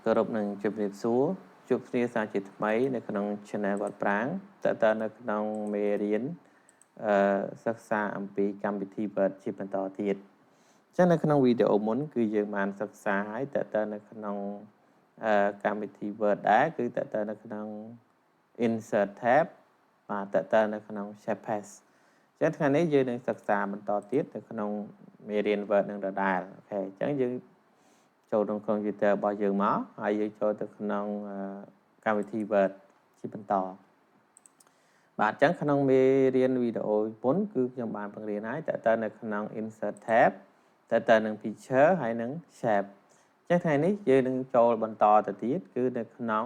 គោរពនឹងជម្រាបសួរជួបគ្នាសាជាថ្មីនៅក្នុង Channel វត្តប្រាង្គតើតើនៅក្នុងមេរៀនសិក្សាអំពីកម្មវិធី Word ជាបន្តទៀតចឹងនៅក្នុងវីដេអូមុនគឺយើងបានសិក្សាហើយតើតើនៅក្នុងកម្មវិធី Word ដែរគឺតើតើនៅក្នុង Insert tab បាទតើតើនៅក្នុង Shape Path ចឹងថ្ងៃនេះយើងនឹងសិក្សាបន្តទៀតនៅក្នុងមេរៀន Word នឹងដដែលអូខេចឹងយើងចូលក្នុង computer របស់យើងមកហើយយើងចូលទៅក្នុងកម្មវិធី Word ជាបន្តបាទអញ្ចឹងក្នុងមេរៀនវីដេអូមុនគឺខ្ញុំបានបង្រៀនហើយតើនៅក្នុង Insert tab តើនឹង Picture ហើយនឹង Shape អញ្ចឹងថ្ងៃនេះយើងនឹងចូលបន្តទៅទៀតគឺនៅក្នុង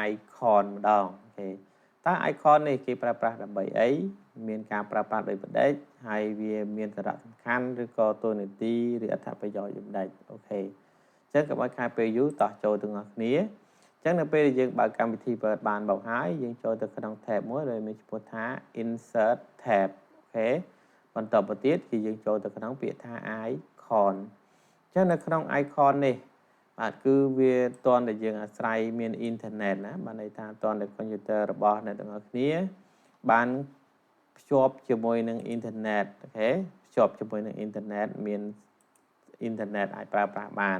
Icon ម្ដងអូខេតើ Icon នេះគេប្រើប្រាស់ដើម្បីអីមានការប្រើប្រាស់ដោយបដិហើយវាមានសារៈសំខាន់ឬក៏តួនាទីឬអត្ថប្រយោជន៍យ៉ាងម៉េចអូខេចឹងកុំឲ្យខាតពេលយូរតោះចូលទាំងអស់គ្នាចឹងនៅពេលដែលយើងបើកកម្មវិធី Word បានមកហើយយើងចូលទៅក្នុង tab មួយដែលមានឈ្មោះថា Insert tab អូខេបន្តទៅទៀតគឺយើងចូលទៅក្នុងពាក្យថា Icon ចឹងនៅក្នុង Icon នេះបាទគឺវាតន់តែយើងអាស្រ័យមានអ៊ីនធឺណិតណាបានន័យថាតន់តែ computer របស់អ្នកទាំងអស់គ្នាបានភ្ជាប់ជាមួយនឹងអ៊ីនធឺណិតអូខេភ្ជាប់ជាមួយនឹងអ៊ីនធឺណិតមានអ៊ីនធឺណិតអាចប្រើប្រាស់បាន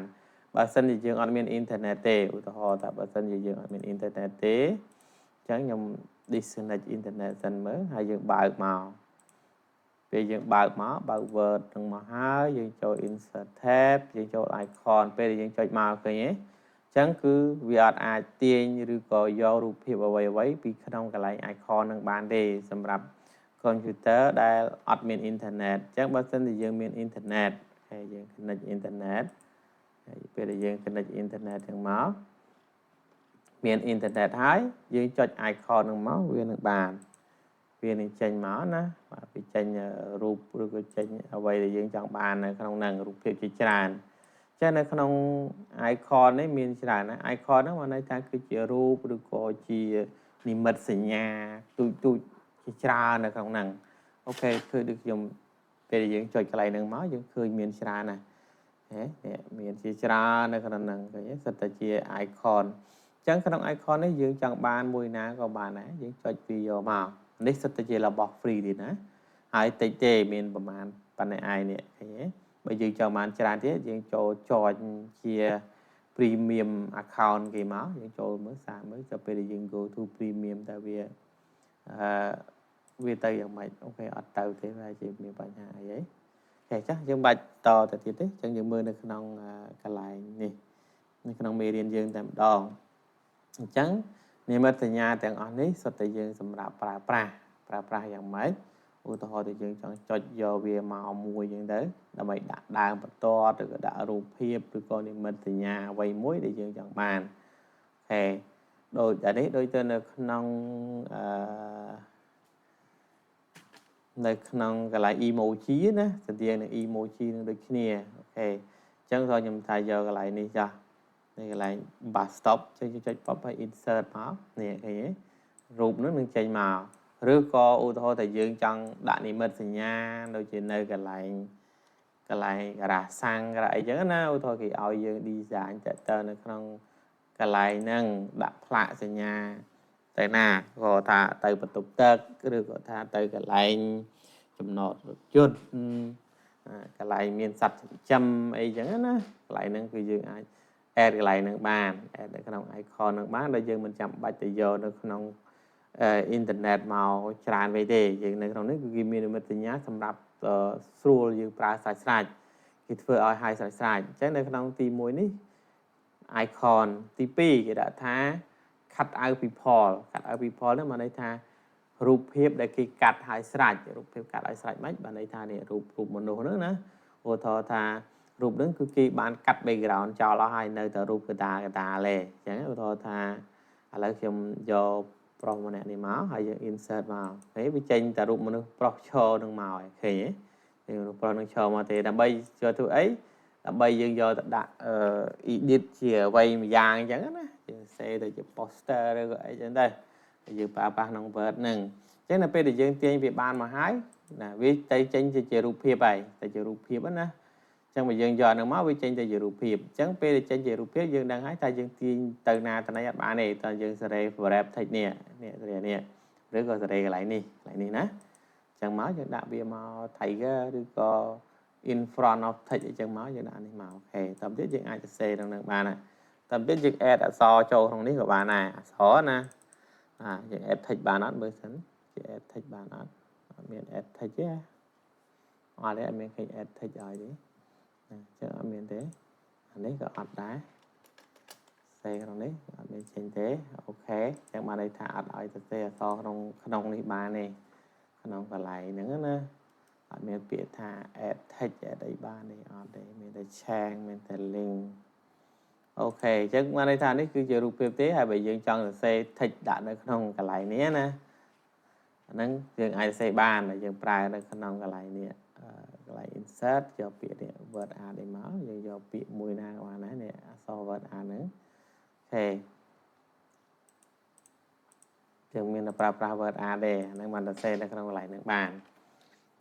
បើសិនជាយើងអត់មានអ៊ីនធឺណិតទេឧទាហរណ៍ថាបើសិនជាយើងអត់មានអ៊ីនធឺណិតទេអញ្ចឹងខ្ញុំ disconnect អ៊ីនធឺណិតសិនមើលហើយយើងបើកមកពេលយើងបើក Word នឹងមកហើយយើងចូល Insert tab យើងចូល Icon ពេលដែលយើងចុចមកឃើញទេអញ្ចឹងគឺវាអត់អាចទាញឬក៏យករូបភាពអ្វីៗពីក្នុងកន្លែង Icon នឹងបានទេសម្រាប់ computer ដែលអត់មានអ៊ីនធឺណិតអញ្ចឹងបើសិនជាយើងមានអ៊ីនធឺណិតហើយយើង connect អ៊ីនធឺណិតហើយពេលដែលយើង connect អ៊ីនធឺណិតទាំងមកមានអ៊ីនធឺណិតហើយយើងចុច icon នឹងមកវានឹងបានវានឹងចេញមកណាបាទវាចេញរូបឬក៏ចេញអ្វីដែលយើងចង់បាននៅក្នុងហ្នឹងរូបភាពជាច្រើនចឹងនៅក្នុង icon នេះមានច្រើនណា icon ហ្នឹងមានន័យថាគឺជារូបឬក៏ជានិមិត្តសញ្ញាទូចជាច្រើននៅក្នុងហ្នឹងអូខេគឺដូចខ្ញុំពេលដែលយើងចុចកន្លែងហ្នឹងមកយើងឃើញមានច្រើនណាមានជាច្រើននៅក្នុងហ្នឹងឃើញទេសិតតែជា icon អញ្ចឹងក្នុង icon នេះយើងចង់បានមួយណាក៏បានដែរយើងចុចពីយកមកនេះសិតតែជារបស់ free ទៀតណាហើយតិចទេមានប្រហែលប៉ុណ្ណេះឯងនេះឃើញទេបើយើងចង់បានច្រើនទៀតយើងចូល join ជា premium account គេមកយើងចូលមើលសារមើលទៅពេលដែលយើង go to premium តើវាទៅយ៉ាងម៉េចអូខេអត់ទៅទេហើយជាមានបញ្ហាអីហីអូខេចាស់យើងបាច់តទៅទៀតទេអញ្ចឹងយើងមើលនៅក្នុងកន្លែងនេះនៅក្នុងមេរៀនយើងតែម្ដងអញ្ចឹងនិមិត្តសញ្ញាទាំងអស់នេះសុទ្ធតែយើងសម្រាប់ប្រើប្រាស់យ៉ាងម៉េចឧទាហរណ៍ទៅយើងចង់ចុចយកវាមកមួយអញ្ចឹងទៅដើម្បីដាក់ដើមបន្ទាត់ឬក៏ដាក់រូបភាពឬក៏និមិត្តសញ្ញាអ្វីមួយដែលយើងចង់បានអូខេដូចតែនេះដូចទៅនៅក្នុងនៅក្នុងកន្លែង emoji ណាស្ទៀងនឹង emoji នឹងដូចគ្នាអូខេអញ្ចឹងខ្ញុំថាយកកន្លែងនេះចាស់នៅកន្លែង bus stop ចុច pop ហើយ insert មកនេះឃើញទេរូបនឹងចេញមកឬក៏ឧទាហរណ៍ថាយើងចង់ដាក់និមិត្តសញ្ញាដូចជានៅកន្លែងការ៉ាសាំងការ៉ាអីចឹងណាឧទាហរណ៍គេឲ្យយើង design ទៅនៅក្នុងកន្លែងហ្នឹងដាក់ផ្លាកសញ្ញាទៅណាក៏ថាទៅបន្ទប់ទឹកឬក៏ថាទៅកន្លែងចំណតរថយន្តកន្លែងមានសត្វចិញ្ចឹមអីចឹងណាកន្លែងហ្នឹងគឺយើងអាច add កន្លែងហ្នឹងបាន add នៅក្នុង icon ហ្នឹងបានដោយយើងមិនចាំបាច់ទៅយកនៅក្នុងអ៊ីនធឺណិតមកច្រើនពេកទេយើងនៅក្នុងនេះគឺគេមាននិមិត្តសញ្ញាសម្រាប់ស្រួលយើងប្រើស្រេចគេធ្វើឲ្យហើយស្រេចអញ្ចឹងនៅក្នុងទី1នេះ icon ទី2គេដាក់ថា cut out ពី ផលហ្នឹងមានន័យថារូបភាពដែលគេកាត់ហើយស្រេចរូបភាពកាត់ឲ្យស្រេចមិនបានន័យថានេះរូបមនុស្សហ្នឹងណាឧទាហរណ៍ថារូបហ្នឹងគឺគេបានកាត់ background ចោលអស់ហើយនៅតែរូបកតាទេអញ្ចឹងឧទាហរណ៍ថាឥឡូវខ្ញុំយកប្រុសម្នាក់នេះមកហើយយើង insert មកហើយវាចេញតែរូបមនុស្សប្រុសឈរនឹងមកឃើញទេមនុស្សប្រុសនឹងឈរមកទេដើម្បីចូលធ្វើអីដើម្បីយើងយកទៅដាក់edit ជាអ្វីមួយយ៉ាងអញ្ចឹងណាយើងសេទៅជា poster ឬក៏អីចឹងទៅយើងប្រើប្រាស់ក្នុង Word ហ្នឹងអញ្ចឹងនៅពេលដែលយើងទាញវាបានមកហើយណាវាទៅចេញជារូបភាពហើយតែជារូបភាពណាអញ្ chẳng mà dương giờ nó máu với trên tạiรูปភាពchẳng pe trên tạiรูปភាពdương đang hái tại dương tiên từ na tại này bạn này tại dương sẽ đây và đẹp thịt nè nè rồi có sẽ đây lại nè nè chẳng máu dương đạo bia màu thầy cái rồi có in front of thịt chẳng máu dương đạo này màu ok tầm tiết dương ai sẽ đang đang bạn này tầm tiết dương add đã so cho không ní của bạn này xóa nè dương add thịt bạn nó mới sẵn add thịt bạn nó miền add thịt chứ ở đây mình khi add thịt rồi đi chứ ở miền thế anh đấy có ọt đá xe trong đấy ở miền trên thế ok chẳng mà đây thả ọt ở từ xe so không đi ba này không còn lại nữa ở miền phía thả add thịt ở đây ba này ở đây miền đây trang miền đây link ok chứ mà đây thả đấy cứ chờ rụp thế hay bây giờ chọn xe thịt đã được không còn lại nữa nè nâng dương ai xe ba là dương prai được không còn lại nè lại insert cho phía để vợt a để máu rồi cho phía mùi na qua nãy nè so vợt a nữa thì chừng mình là pra vợt a để nên mình sẽ là không lại nước bàn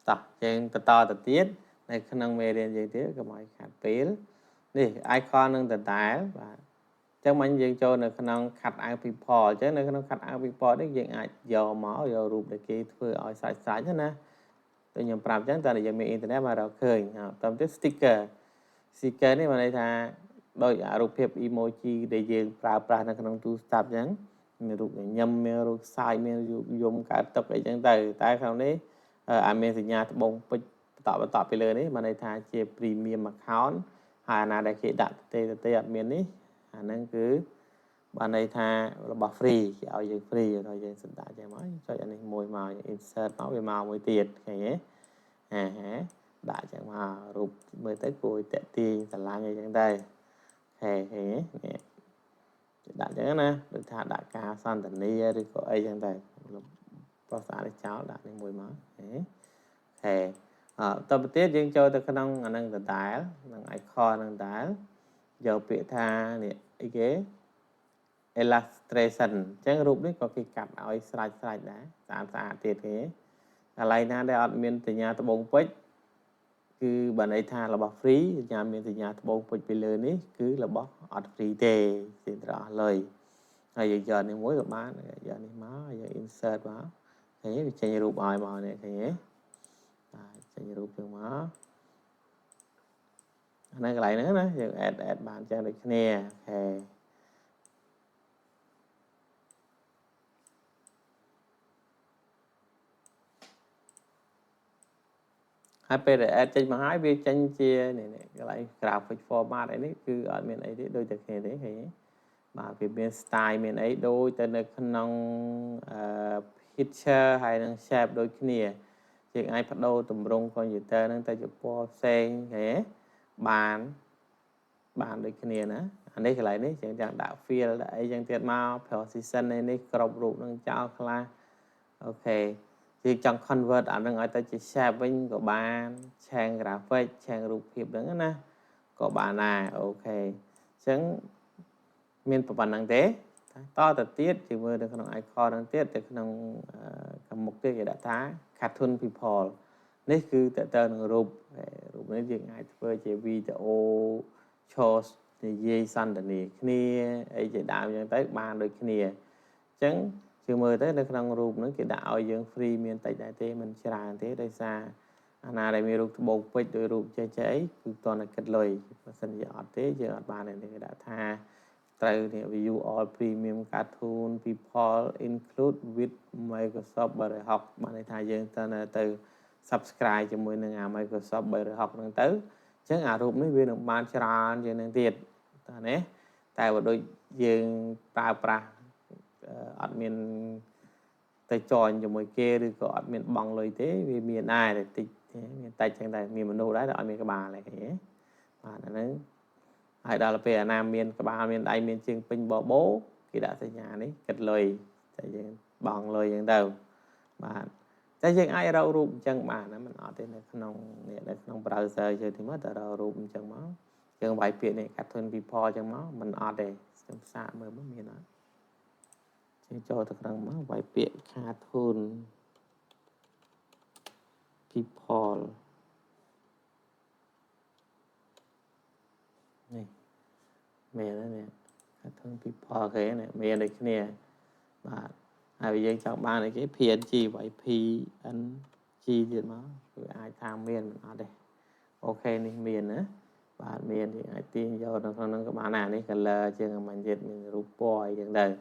tập trên to tiết này không mê đến gì thế cái mọi khát pil đi icon nâng từ tải và chắc mình dừng cho nó không khát ai people chứ nó không khát ai people đấy dừng ai dò máu dò rụp để kia thôi ở sai chứ nè tôi nhầm phạm chẳng ta là giờ mình internet mà đâu khơi tầm tiếp sticker này mà đây là đôi rụp hiệp emoji để dừng phạm nó không tu tập chẳng mình rụp nhầm mình rụp sai mình dùng cả tập để chẳng từ tại không đấy mình thì nhà bông tọtไปเลยđấy mà đây là chia premium account hay là để khi đặt tê admin đấy năng cứ bạn đây tha là bảo free ở dưới free rồi giờ sẽ đặt cho mới cho anh môi màu insert nó về màu môi tiệt cái nhé đã chẳng mà rụp mới tới cuối tệ tiền là làm như chẳng đây nhé đã chẳng nè được thả đã ca son tận đi đi có ai chẳng đây có xã để cháu đã lên môi máu tập tiết dương cho tôi không năng từ tải năng icon năng tải giờ bị tha nè ý kế illustration chẳng rụp đấy có cái cặp ở slide đã xã tiệt thế lại na đây admin từ nhà tôi bông page cứ bạn ấy tha là bảo free nhà mình từ nhà tôi bông page bây giờ ní cứ là bỏ ad free tê thì rõ lời bây giờ này mỗi của bạn giờ này má giờ insert vào thế chạy rụp ai mà này thế chạy rụp cho má này lại nữa đó giờ add bạn cho được nè hai pe để add trên mà hai về trên chia này cái lại graphic format này cứ ở miền ấy đấy đôi thực hiện đấy thì mà về miền style miền ấy đôi tên là nông picture hay là shape đôi khi nè chuyện ai bắt đầu tùm rung con gì tên nên ta chụp po sen thế bàn đôi khi nè nữa anh đây cái lại đấy chuyện chẳng đạo field lại chẳng tiệt mau position này đi crop root nâng cho class ok thì trong convert anh đang ở tới chỉ share với của bạn trang graphic trang rụp hiệp đó nè của bạn này ok chẳng miền bản năng thế to thật tiết chỉ vừa được khung icon năng tiết được khung mục tiêu cái data cartoon people đấy cứ tự tên rụp đấy việc ai vừa chỉ video shows thì dây xanh này kia ấy chỉ đạo những tới bàn được kia chẳng chưa mơ tới được năng rụp nó cái đạo dương free miền tây đại tây mình sẽ làm thế đây xa anh đây mi rụp bột với đôi rụp chơi cứ toàn là kết lời và sinh giờ thế giờ bạn này thì đã tha từ thì view all premium cartoon people include with Microsoft bài học bạn này thay dương tên là từ subscribe cho mỗi người Microsoft bài học năng tới chứ rụp nó viên được bạn chả cho nên tiền này tại một đôi dương pra admin tay tròn cho mỗi kia đi có admin bằng lời thế vì miền ai để tịch miền tây chẳng đây miền mình đâu đấy là admin các bà này cái mà nó hay đó là về nam miền các bà miền đây miền chương pin bỏ bố khi đã xây nhà đấy kết lời bằng lờiอย่างđầu mà trái riêng ai đâu rụm chân mà nó mình ở tên là không browser chơi thì mất ở rụm chân máu chân bài chuyện này các thôn people chân máu mình ở đây xem xa mới mất miền đó cho thật rằng máu bài chuyện cartoon people này mẹ đó nè thân people cái này mẹ này kia và bây giờ chọn ba này cái PNG vậy PNG gì mà ai tham miền ở đây ok này miền nữa và miền thì ai tin vô nó các bạn nào này color trên mình dịch mình rút boyอย่างđời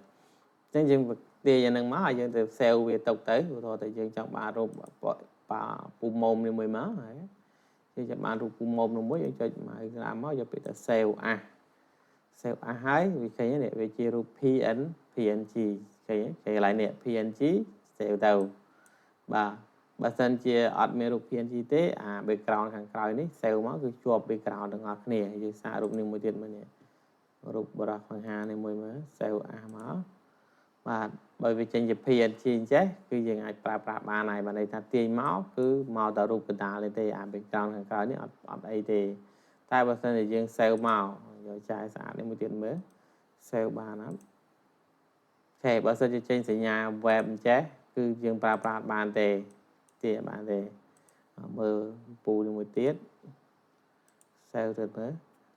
chẳng chừng tiền nhà nâng máu dân từ sale về tục tới thôi tại dân chọn ba rút bà bù mồm như mười máu này thì cho bạn rút bù mồm nó mới cho mà làm máu cho bị ta sale sale hái vì cái này về chia rút PNG cái lại nè PNG sale đầu bà sân chia admin rút PNG thế background hàngក្រោយនេះ sale មកគឺជាប់ background ទាំងអស់គ្នាយើងសាររូបនេះមួយទៀតមើលនេះរូបបរោះបង្ហានេះមួយមើល sale មកបាទបើវាចេញជា PNG អញ្ចេះគឺយើងអាចប្រើប្រាស់បានហើយបើន័យថាទាញមកគឺមកតែរូបកណ្ដាលទេbackground ខាងក្រោយនេះអត់អីទេតែបើសិនជាយើង sale មកយកចាយស្អាតនេះមួយទៀតមើល sale បានអត់អូខេបើសិនជាចេញសញ្ញា web អញ្ចេះគឺយើងប្រើប្រាស់បានទេបានទេមើលពូមួយទៀត sale ទៅមើល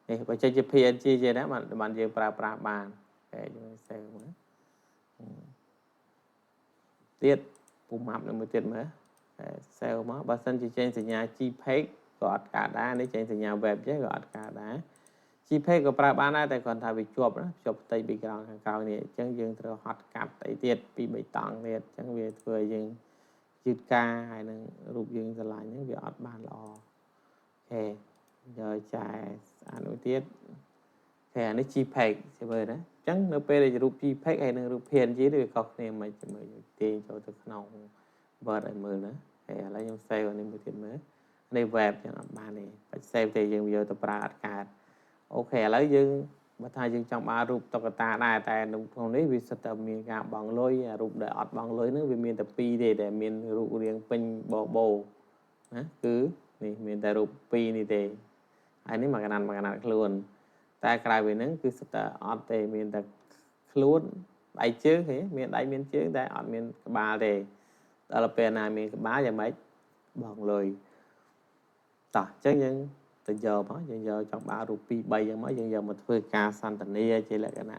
នេះបើចេញជា PNG ជាណាបានយើងប្រើប្រាស់បានអូខេយើង sale មើលទៀតពូ map នឹងមួយទៀតមើល sale មកបើសិនជាចេញសញ្ញា JPEG ក៏អត់កើតដែរនេះចេញសញ្ញា web ចេះក៏អត់កើតដែរ JPEG ក៏ប្រើបានដែរតែគ្រាន់ថាវាជាប់ផ្ទៃ background ខាងក្រោយនេះអញ្ចឹងយើងត្រូវហត់កាត់អីទៀតពី3តង់ទៀតអញ្ចឹងវាធ្វើឲ្យយើងយឺតការហើយនឹងរូបយើងឆ្លាញ់ហ្នឹងវាអត់បានល្អអូខេយកចែស្អាតមួយទៀតអូខេអានេះ JPEG ជឿមើលណាអញ្ចឹងនៅពេលដែលរូប JPEG ហើយនឹងរូប PNG នេះវាខុសគ្នាមិនមើលទាញចូលទៅក្នុង Word ឲ្យមើលណាហើយឥឡូវខ្ញុំ save អានេះមួយទៀតមើលនេះ web ចឹងអត់បានទេបាច់ save ទេយើងយកទៅប្រើអត់កើតអូខេឥឡូវយើងបើថាយើងចង់បានរូបតុក្កតាដែរតែក្នុងនេះវាសិតតែមានការបង់លុយរូបដែលអត់បង់លុយហ្នឹងវាមានតែ2ទេដែលមានរូបរាងពេញបបោណាគឺនេះមានតែរូប2នេះទេហើយនេះមួយកណាត់ខ្លួនតែក្រៅពីហ្នឹងគឺសិតតែអត់ទេមានតែខ្លួនដៃជើងហ៎មានដៃមានជើងតែអត់មានក្បាលទេដល់ពេលណាមានក្បាលយ៉ាងម៉េចបង់លុយតោះអញ្ចឹងយើងទៅយកមកយើងយកចង់បានរូប2 3យ៉ាងមកយើងយកមកធ្វើការសន្ទនាជាលក្ខណៈ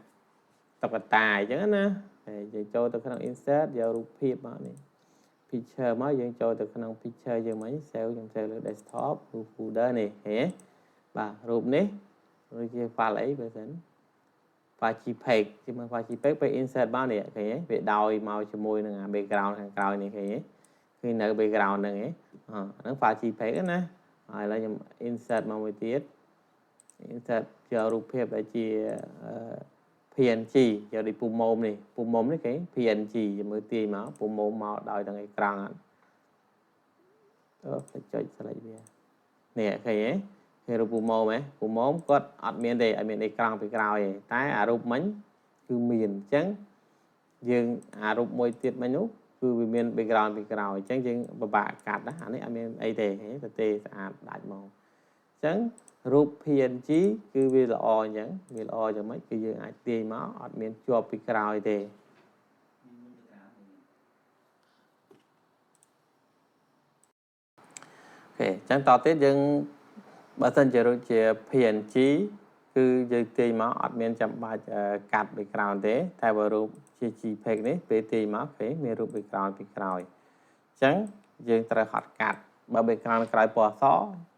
តុក្កតាអញ្ចឹងណាហើយយើងចូលទៅក្នុង insert យករូបភាពមកនេះ picture មកយើងចូលទៅក្នុង picture យើងមក save ខ្ញុំ save លើ desktop រូប folder នេះហេបាទរូបនេះដូចជា file អីបើសិន file JPEG ជាមើល file JPEG ពេល insert មកនេះឃើញទេវាដោយមកជាមួយនឹង background ខាងក្រោយនេះឃើញទេគឺនៅ background ហ្នឹងហ៎ហ្នឹង file JPEG ណាហើយឥឡូវខ្ញុំ insert មកមួយទៀត insert យករូបភាពដែលជា PNG យកដូចពុំមុំនេះគេ PNG យើងមើលទាញមកពុំមុំមកដោយទាំងអេក្រង់អត់ទៅចុច select វានេះឃើញទេគេរូបពុំមុំពុំមុំគាត់អត់មានទេអត់មានអេក្រង់ពីក្រោយទេតែអារូបមិញគឺមានអញ្ចឹងយើងអារូបមួយទៀតមិញនោះគឺវាមាន background ពីក្រោយអញ្ចឹងយើងពិបាកកាត់ណាអានេះអត់មានអីទេទេស្អាតដាច់មកអញ្ចឹងរូប PNG គឺវាល្អអញ្ចឹងវាល្អយ៉ាងម៉េចគឺយើងអាចទាញមកអត់មានជាប់ពីក្រោយទេអូខេអញ្ចឹងតទៀតយើងបើសិនជារូបជា PNG គឺយើងទាញមកអត់មានចាំបាច់កាត់ background ទេតែបើរូបជា JPEG នេះពេលទាញមកគេមានរូប background ពីក្រោយអញ្ចឹងយើងត្រូវហត់កាត់បើ background ក្រោយពណ៌អស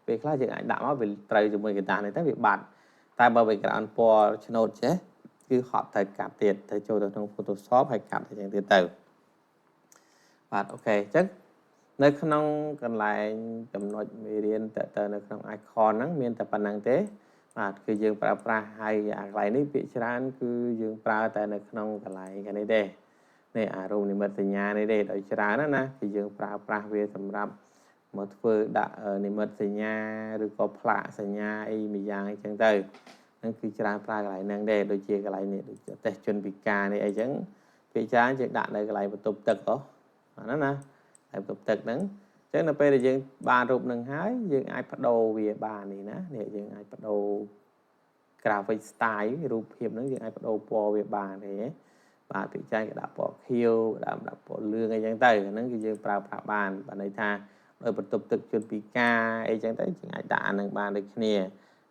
ពេលខ្លះយើងអាចដាក់មកវាត្រូវជាមួយកណ្ដាលនេះទៅវាបាត់តែបើ background ពណ៌ឆ្នោតចេះគឺហត់ទៅកាត់ទៀតទៅចូលទៅក្នុង Photoshop ហើយកាត់អញ្ចឹងទៀតទៅបាទអូខេអញ្ចឹងនៅក្នុងកន្លែងចំណុចមេរៀនទៅនៅក្នុង icon ហ្នឹងមានតែប៉ុណ្្នឹងទេបាទគឺយើងប្រើប្រាស់ហើយកន្លែងនេះពាក្យច្រើនគឺយើងប្រើតែនៅក្នុងកន្លែងនេះទេនេះអារូបនិមិត្តសញ្ញានេះទេដោយច្រើនណាគឺយើងប្រើប្រាស់វាសម្រាប់មកធ្វើដាក់និមិត្តសញ្ញាឬក៏ផ្លាកសញ្ញាអីមួយយ៉ាងអញ្ចឹងទៅហ្នឹងគឺច្រើនប្រើកន្លែងហ្នឹងដែរដូចជាកន្លែងនេះដូចតេស្តជនពិការនេះអីចឹងពាក្យច្រើនយើងដាក់នៅកន្លែងបន្ទប់ទឹកហ៎អាហ្នឹងណាហើយបន្ទប់ទឹកហ្នឹងអញ្ចឹងនៅពេលដែលយើងបានរូបនឹងហើយយើងអាចបដូរវាបាននេះណានេះយើងអាចបដូរ graphic style រូបភាពហ្នឹងយើងអាចបដូរពណ៌វាបានទេបាទពាក្យច្រើនគេដាក់ពណ៌ខៀវដាក់ពណ៌លឿងអីចឹងទៅហ្នឹងគឺយើងប្រើប្រាស់បានបើន័យថាដោយបន្ទប់ទឹកជនពិការអីចឹងទៅយើងអាចដាក់អានឹងបានដូចគ្នា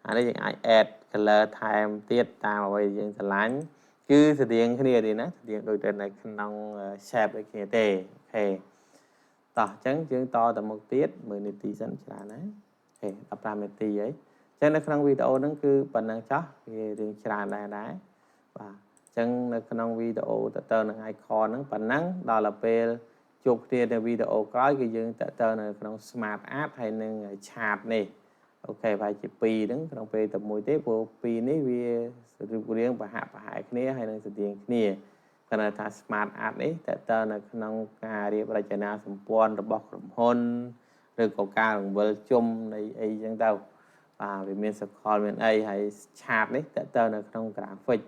អានេះយើងអាច add color ថែមទៀតតាមអ្វីយើងស្រឡាញ់គឺស្តៀងគ្នាទេណាស្តៀងដូចតែនៅក្នុង shape ដូចគ្នាទេអូខេតោះអញ្ចឹងយើងតទៅមុខទៀតមើលនាទីសិនច្រើនណាអូខេ15នាទីហើយអញ្ចឹងនៅក្នុងវីដេអូហ្នឹងគឺប៉ុណ្ណឹងចោះវារឿងច្រើនដែរបាទអញ្ចឹងនៅក្នុងវីដេអូទៅនឹង icon ហ្នឹងប៉ុណ្ណឹងដល់ទៅពេលជួបគ្នានៅវីដេអូក្រោយគឺយើងទៅនៅក្នុង Smart Art ហើយនឹង Chart នេះអូខេប្រហែលជា2ហ្នឹងក្នុងពេលតែមួយទេព្រោះ2នេះវារូបរាងប្រហាក់ប្រហែលគ្នាហើយនឹងស្តៀងគ្នាគាត់ថា Smart Art នេះទៅនៅក្នុងការរៀបរចនាសម្ព័ន្ធរបស់ក្រុមហ៊ុនឬក៏ការរង្វិលជុំនៃអីចឹងទៅបាទវាមានសកលមានអីហើយ Chart នេះទៅនៅក្នុង graphic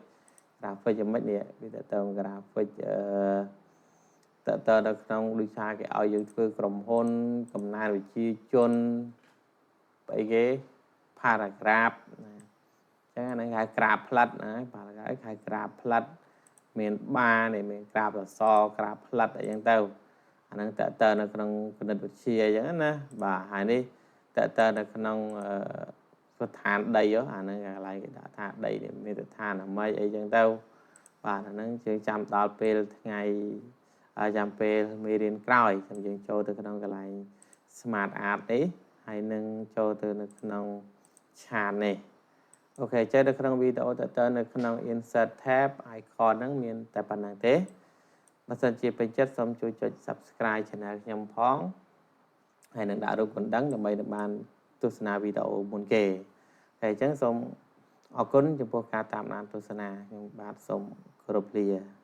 យ៉ាងម៉េចនេះវាទៅ graphic ទៅនៅក្នុងដូចថាគេឲ្យយើងធ្វើក្រុមហ៊ុនកំណែវិជាជនអីគេ paragraph ណាអញ្ចឹងហ្នឹងហៅ graph ផ្លិតណា paragraph ហៅ graph ផ្លិតមានបានេះមាន graph អក្សរ graph ផ្លិតអីចឹងទៅអាហ្នឹងទៅនៅក្នុងគណិតវិទ្យាអញ្ចឹងណាបាទហើយនេះទៅនៅក្នុងស្ថានដីអាហ្នឹងកន្លែងគេដាក់ថាដីនេះមានស្ថានអ្វីអីចឹងទៅបាទអាហ្នឹងយើងចាំដល់ពេលថ្ងៃចាំពេលមេរៀនក្រោយយើងចូលទៅក្នុងកន្លែង Smart Art នេះហើយនឹងចូលទៅនៅក្នុង Chart នេះអូខេចេះនៅក្នុងវីដេអូទៅនៅក្នុង Insert Tab icon ហ្នឹងមានតែប៉ុណ្ណឹងទេបើសិនជាពេញចិត្តសូមជួយចុច Subscribe Channel ខ្ញុំផងហើយនឹងដាក់រូបកណ្ដឹងដើម្បីបានទស្សនាវីដេអូមុនគេហើយអញ្ចឹងសូមអរគុណចំពោះការតាមដានទស្សនាខ្ញុំបាទសូមគោរពលា